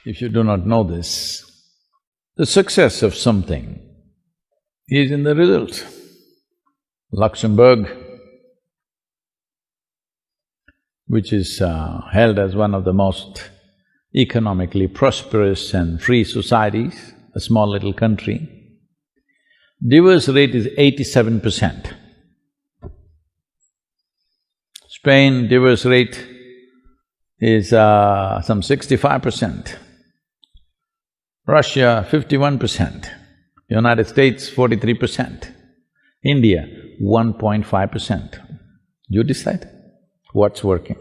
If you do not know this, the success of something is in the result. Luxembourg, which is held as one of the most economically prosperous and free societies, a small little country, divorce rate is 87%. Spain divorce rate is some 65%. Russia 51%, United States 43%, India 1.5%. You decide what's working.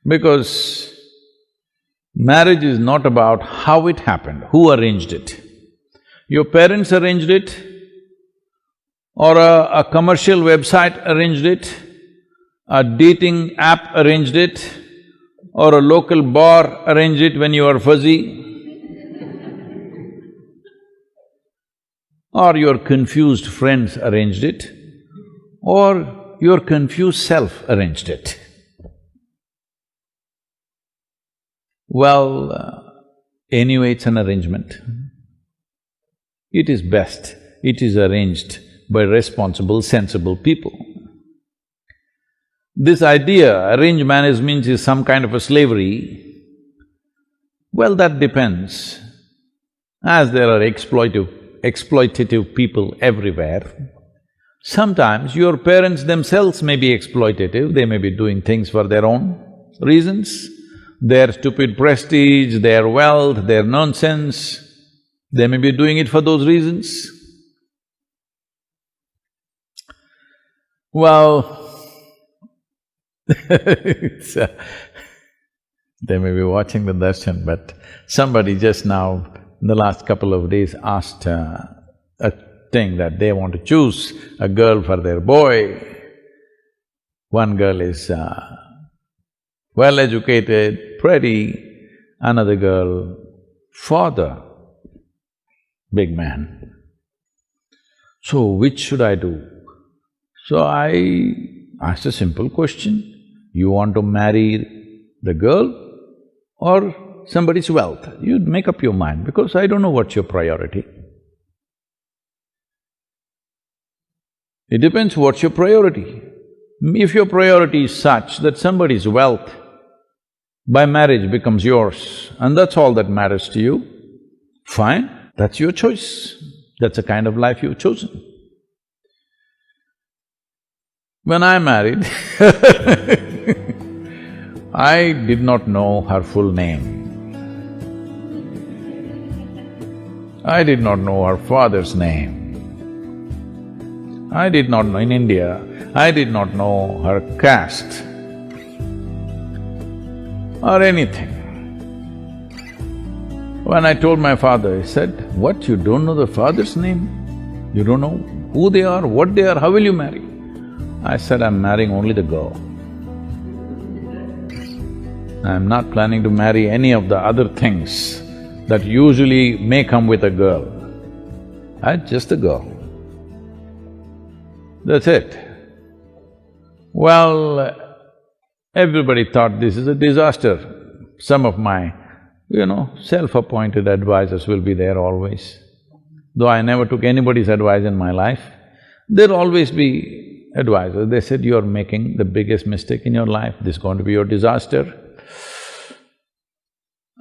Because marriage is not about how it happened, who arranged it. Your parents arranged it, or a commercial website arranged it, a dating app arranged it, or a local bar arranged it when you were fuzzy, or your confused friends arranged it, or your confused self arranged it. Well, anyway, it's an arrangement. It is best, it is arranged by responsible, sensible people. This idea, arranged marriage means is some kind of a slavery, well, that depends. As there are exploitative people everywhere, sometimes your parents themselves may be exploitative, they may be doing things for their own reasons, their stupid prestige, their wealth, their nonsense, they may be doing it for those reasons. Well, they may be watching the darshan, but somebody just now, in the last couple of days, asked a thing that they want to choose a girl for their boy. One girl is well-educated, pretty, another girl, father, big man. So, which should I do? So I asked a simple question, you want to marry the girl or somebody's wealth? You make up your mind, because I don't know what's your priority. It depends what's your priority. If your priority is such that somebody's wealth by marriage becomes yours and that's all that matters to you, fine, that's your choice. That's the kind of life you've chosen. When I married I did not know her full name. I did not know her father's name. I did not know, in India, I did not know her caste or anything. When I told my father, he said, "What, you don't know the father's name? You don't know who they are, what they are, how will you marry?" I said, "I'm marrying only the girl. I'm not planning to marry any of the other things that usually may come with a girl. Just a girl. That's it." Well, everybody thought this is a disaster. Some of my, self-appointed advisors will be there always. Though I never took anybody's advice in my life, there'll always be advisors. They said, "You're making the biggest mistake in your life, this is going to be your disaster."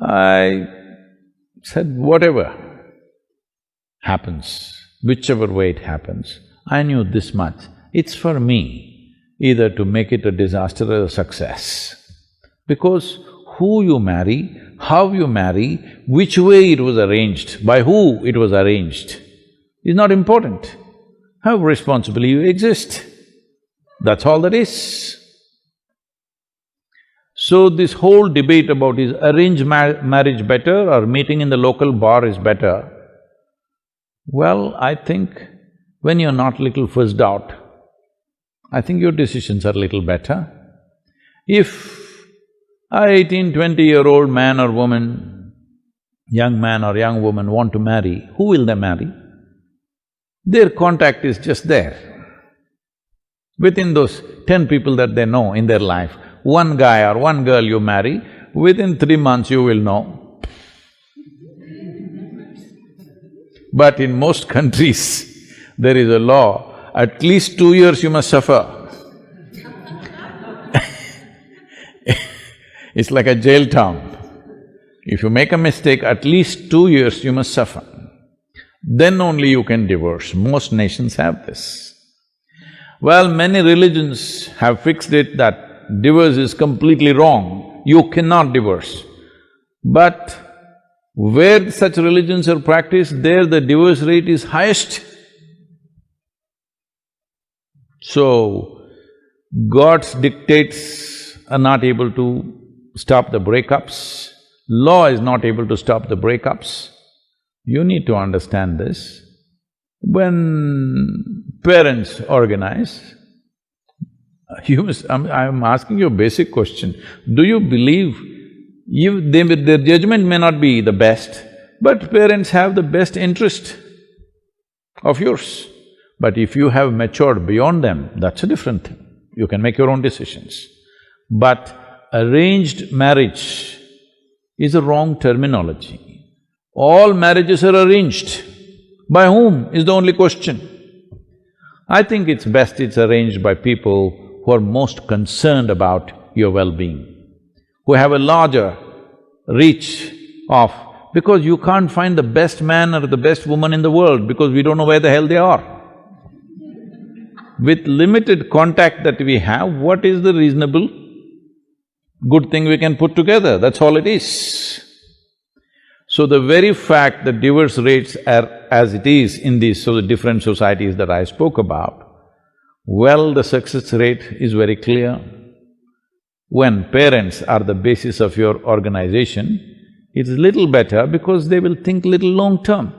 I said, whatever happens, whichever way it happens, I knew this much, it's for me either to make it a disaster or a success. Because who you marry, how you marry, which way it was arranged, by who it was arranged, is not important. How responsibly you exist, that's all that is. So this whole debate about is arranged marriage better or meeting in the local bar is better, well, I think when you're not little fussed out, I think your decisions are little better. If a 18, 20-year-old man or woman, young man or young woman want to marry, who will they marry? Their contact is just there. Within those 10 people that they know in their life, one guy or one girl you marry, within 3 months you will know. But in most countries, there is a law, at least 2 years you must suffer. It's like a jail town. If you make a mistake, at least 2 years you must suffer. Then only you can divorce. Most nations have this. Well, many religions have fixed it that divorce is completely wrong, you cannot divorce. But where such religions are practiced, there the divorce rate is highest. So, God's dictates are not able to stop the breakups, law is not able to stop the breakups. You need to understand this. When parents organize, I'm asking you a basic question. Do you believe their judgment may not be the best, but parents have the best interest of yours. But if you have matured beyond them, that's a different thing. You can make your own decisions. But arranged marriage is a wrong terminology. All marriages are arranged. By whom is the only question. I think it's best it's arranged by people who are most concerned about your well-being, who have a larger reach of… because you can't find the best man or the best woman in the world because we don't know where the hell they are. With limited contact that we have, what is the reasonable good thing we can put together? That's all it is. So the very fact that divorce rates are as it is in these different societies that I spoke about, well, the success rate is very clear. When parents are the basis of your organization, it's little better because they will think little long-term.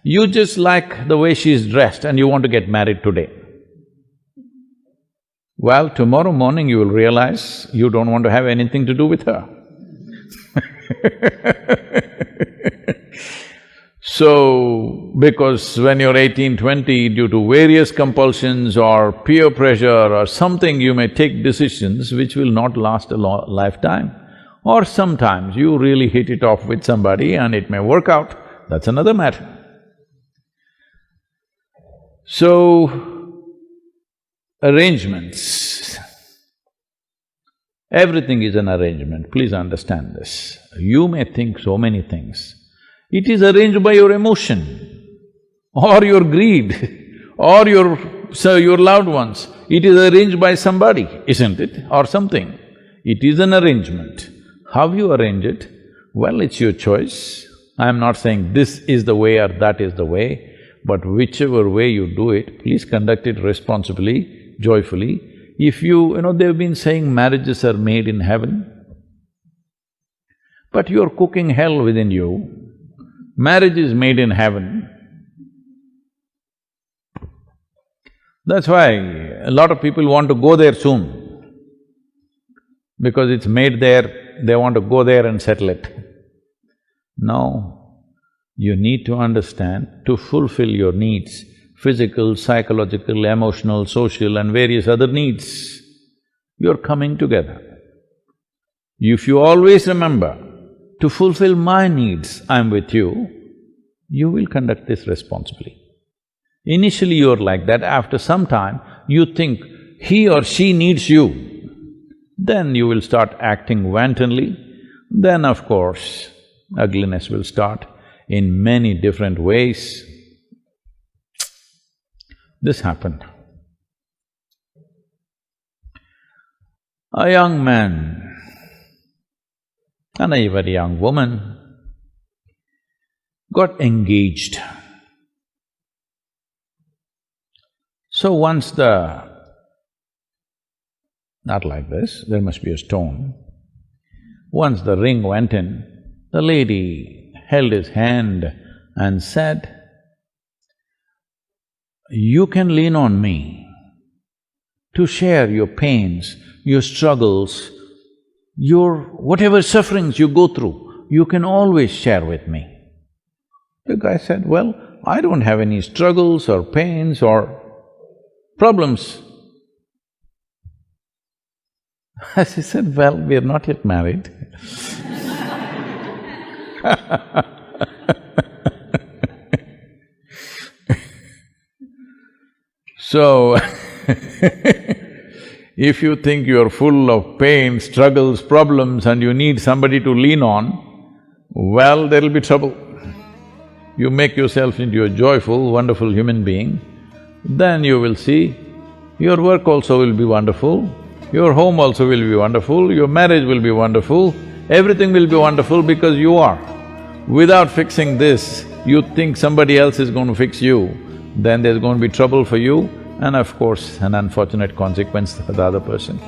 You just like the way she is dressed and you want to get married today. Well, tomorrow morning you will realize you don't want to have anything to do with her. So, because when you're 18, 20, due to various compulsions or peer pressure or something, you may take decisions which will not last a lifetime. Or sometimes you really hit it off with somebody and it may work out, that's another matter. So, arrangements. Everything is an arrangement, please understand this. You may think so many things. It is arranged by your emotion or your greed or your loved ones. It is arranged by somebody, isn't it? Or something. It is an arrangement. How you arrange it? Well, it's your choice. I'm not saying this is the way or that is the way, but whichever way you do it, please conduct it responsibly, joyfully. If they've been saying marriages are made in heaven, but you're cooking hell within you. Marriage is made in heaven. That's why a lot of people want to go there soon. Because it's made there, they want to go there and settle it. No, you need to understand, to fulfill your needs, physical, psychological, emotional, social and various other needs, you're coming together. If you always remember, to fulfill my needs, I'm with you, you will conduct this responsibly. Initially you're like that, after some time you think he or she needs you, then you will start acting wantonly, then of course ugliness will start in many different ways. This happened. A young man and a very young woman got engaged. So once not like this, there must be a stone. Once the ring went in, the lady held his hand and said, "You can lean on me to share your pains, your struggles, your whatever sufferings you go through, you can always share with me." The guy said, "Well, I don't have any struggles or pains or… problems. I said, well, we're not yet married. So, if you think you're full of pain, struggles, problems and you need somebody to lean on, well, there'll be trouble. You make yourself into a joyful, wonderful human being, then you will see your work also will be wonderful, your home also will be wonderful, your marriage will be wonderful, everything will be wonderful because you are. Without fixing this, you think somebody else is going to fix you, then there's going to be trouble for you and of course an unfortunate consequence for the other person.